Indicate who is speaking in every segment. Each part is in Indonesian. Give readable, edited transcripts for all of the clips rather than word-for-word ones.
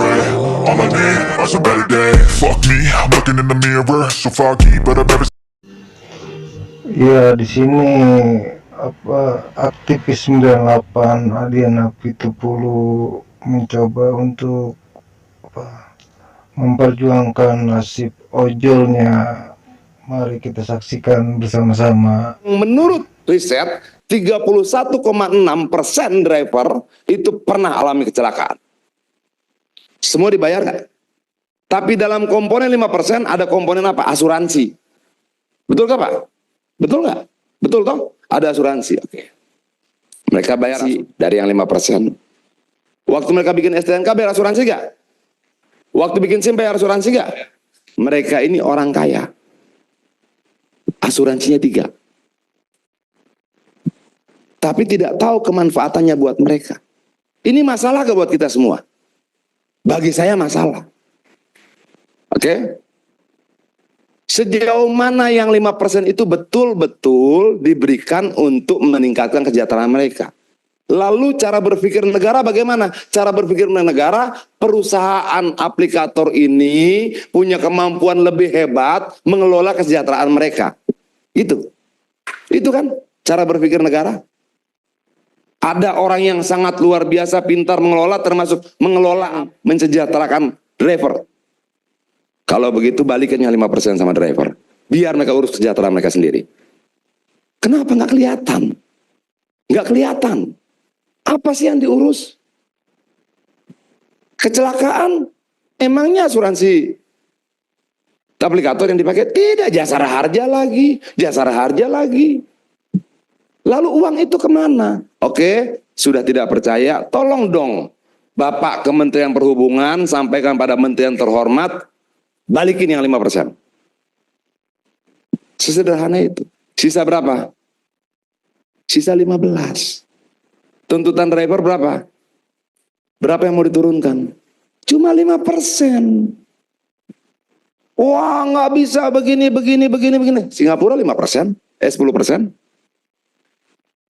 Speaker 1: pray. All I need are some better days. Fuck me, I'm looking in the mirror, so foggy, but I've never.
Speaker 2: Ya, di sini aktivis 98 Adiana Pitupulu mencoba untuk memperjuangkan nasib ojolnya. Mari kita saksikan bersama-sama.
Speaker 3: Menurut riset, 31,6% driver itu pernah alami kecelakaan. Semua dibayar nggak? Tapi dalam komponen 5% ada komponen apa? Asuransi. Betul nggak Pak? Betul nggak? Betul toh? Ada asuransi. Oke. Mereka bayar dari yang 5%. Waktu mereka bikin STNK bayar asuransi nggak? Waktu bikin SIM bayar asuransi nggak? Mereka ini orang kaya. Asuransinya 3. Tapi tidak tahu kemanfaatannya buat mereka. Ini masalah ke buat kita semua? Bagi saya masalah. Oke? Sejauh mana yang 5% itu betul-betul diberikan untuk meningkatkan kesejahteraan mereka? Lalu cara berpikir negara bagaimana? Cara berpikir negara, perusahaan aplikator ini punya kemampuan lebih hebat mengelola kesejahteraan mereka. Itu kan cara berpikir negara. Ada orang yang sangat luar biasa pintar mengelola, termasuk mengelola mensejahterakan driver. Kalau begitu balikannya 5% sama driver. Biar mereka urus kesejahteraan mereka sendiri. Kenapa nggak kelihatan? Nggak kelihatan. Apa sih yang diurus? Kecelakaan, emangnya asuransi aplikator yang dipakai? Tidak, jasara harja lagi, jasara harja lagi. Lalu uang itu kemana? Oke, sudah tidak percaya, tolong dong Bapak Kementerian Perhubungan sampaikan pada menteri yang terhormat, balikin yang 5%. Sesederhana itu. Sisa berapa? Sisa 15. Tuntutan driver berapa? Berapa yang mau diturunkan? Cuma 5%. Wah, nggak bisa begini. Singapura 5%, 10%.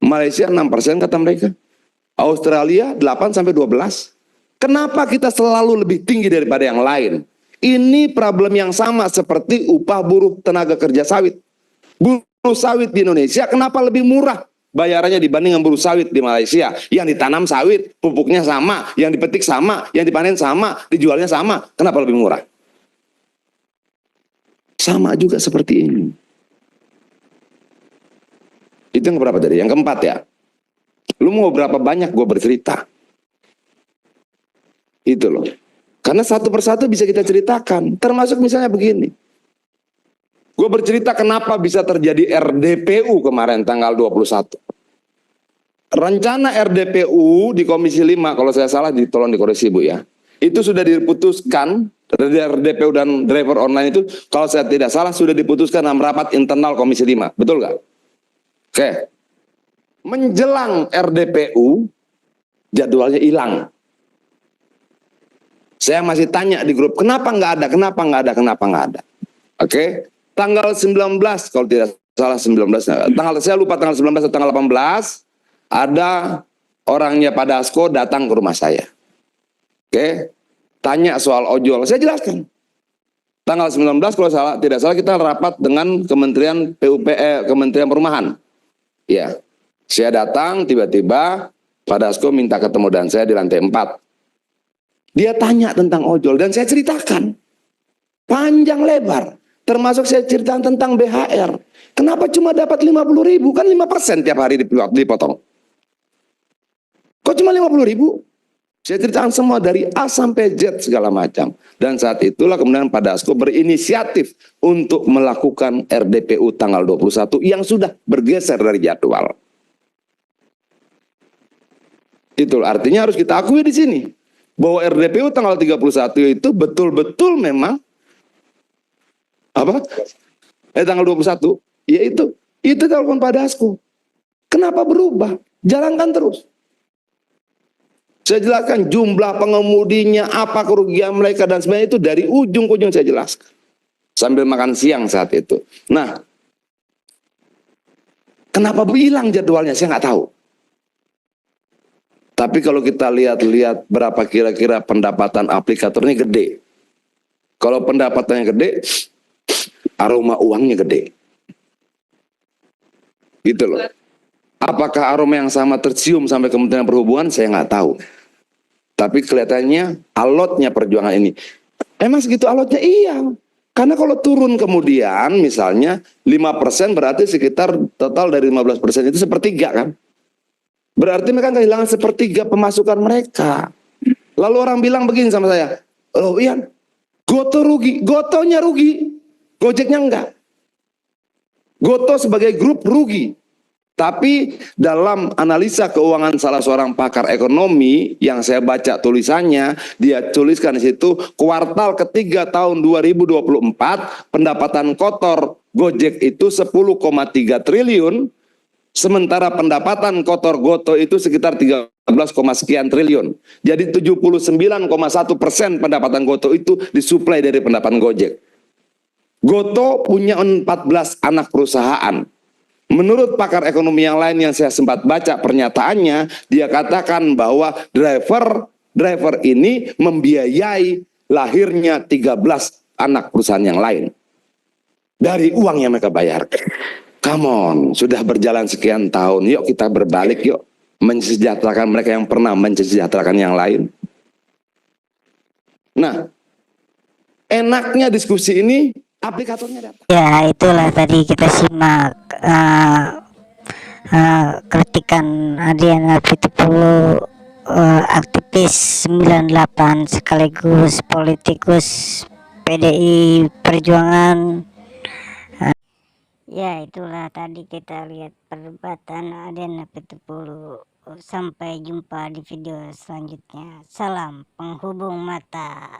Speaker 3: Malaysia 6% kata mereka. Australia 8-12. Kenapa kita selalu lebih tinggi daripada yang lain? Ini problem yang sama seperti upah buruh tenaga kerja sawit. Buruh sawit di Indonesia kenapa lebih murah bayarannya dibanding dengan buruh sawit di Malaysia? Yang ditanam sawit, pupuknya sama, yang dipetik sama, yang dipanen sama, dijualnya sama. Kenapa lebih murah? Sama juga seperti ini. Itu yang berapa tadi? Yang keempat ya. Lu mau berapa banyak gue bercerita? Itu loh. Karena satu persatu bisa kita ceritakan. Termasuk misalnya begini. Gue bercerita kenapa bisa terjadi RDPU kemarin tanggal 21. Rencana RDPU di Komisi 5, kalau saya salah tolong dikoreksi Bu ya. Itu sudah diputuskan, RDPU dan driver online itu, kalau saya tidak salah sudah diputuskan dalam rapat internal Komisi 5. Betul nggak? Oke. Menjelang RDPU, jadwalnya hilang. Saya masih tanya di grup, kenapa nggak ada, kenapa nggak ada, kenapa nggak ada. Oke. Tanggal 19, kalau tidak salah 19, saya lupa tanggal 19 atau tanggal 18, ada orangnya Pak Dasko datang ke rumah saya. Oke. Tanya soal ojol, saya jelaskan. Tanggal 19 kalau tidak salah kita rapat dengan Kementerian Kementerian Perumahan. Ya, saya datang tiba-tiba Pak Dasko minta ketemu dan saya di lantai 4. Dia tanya tentang ojol dan saya ceritakan panjang lebar. Termasuk saya ceritakan tentang BHR. Kenapa cuma dapat 50.000? Kan 5% tiap hari dipotong. Kok cuma 50.000? Saya ceritakan semua dari A sampai Z segala macam. Dan saat itulah kemudian Pak Dasko berinisiatif untuk melakukan RDPU tanggal 21 yang sudah bergeser dari jadwal. Itu artinya harus kita akui di sini bahwa RDPU tanggal 31 itu betul-betul memang apa? Tanggal 21, yaitu telepon Pak Dasko. Kenapa berubah? Jalankan terus. Saya jelaskan jumlah pengemudinya, apa kerugian mereka dan sebagainya itu dari ujung ke ujung saya jelaskan. Sambil makan siang saat itu. Nah, kenapa hilang jadwalnya saya nggak tahu. Tapi kalau kita lihat-lihat berapa kira-kira pendapatan aplikatornya gede. Kalau pendapatannya gede, aroma uangnya gede. Gitu loh. Apakah aroma yang sama tercium sampai Kementerian Perhubungan? Saya nggak tahu. Tapi kelihatannya alotnya perjuangan ini. Emang segitu alotnya? Iya. Karena kalau turun kemudian misalnya 5% berarti sekitar total dari 15% itu sepertiga kan. Berarti mereka kehilangan sepertiga pemasukan mereka. Lalu orang bilang begini sama saya, oh Ian, Goto rugi, Gotonya rugi, Gojeknya enggak. Goto sebagai grup rugi. Tapi dalam analisa keuangan salah seorang pakar ekonomi yang saya baca tulisannya, dia tuliskan di situ kuartal ketiga tahun 2024 pendapatan kotor Gojek itu 10,3 triliun, sementara pendapatan kotor Goto itu sekitar 13, sekian triliun. Jadi 79,1% pendapatan Goto itu disuplai dari pendapatan Gojek. Goto punya 14 anak perusahaan. Menurut pakar ekonomi yang lain yang saya sempat baca pernyataannya, dia katakan bahwa driver ini membiayai lahirnya 13 anak perusahaan yang lain dari uang yang mereka bayar. Come on, sudah berjalan sekian tahun, yuk kita berbalik yuk, mensejahterakan mereka yang pernah mensejahterakan yang lain. Nah, enaknya diskusi ini aplikatornya datang.
Speaker 4: Ya, itulah tadi kita simak kritikan Adriana Pitupulu, aktivis 98 sekaligus politikus PDI Perjuangan. Ya, itulah tadi kita lihat perdebatan Adriana Pitupulu. Sampai jumpa di video selanjutnya. Salam penghubung mata.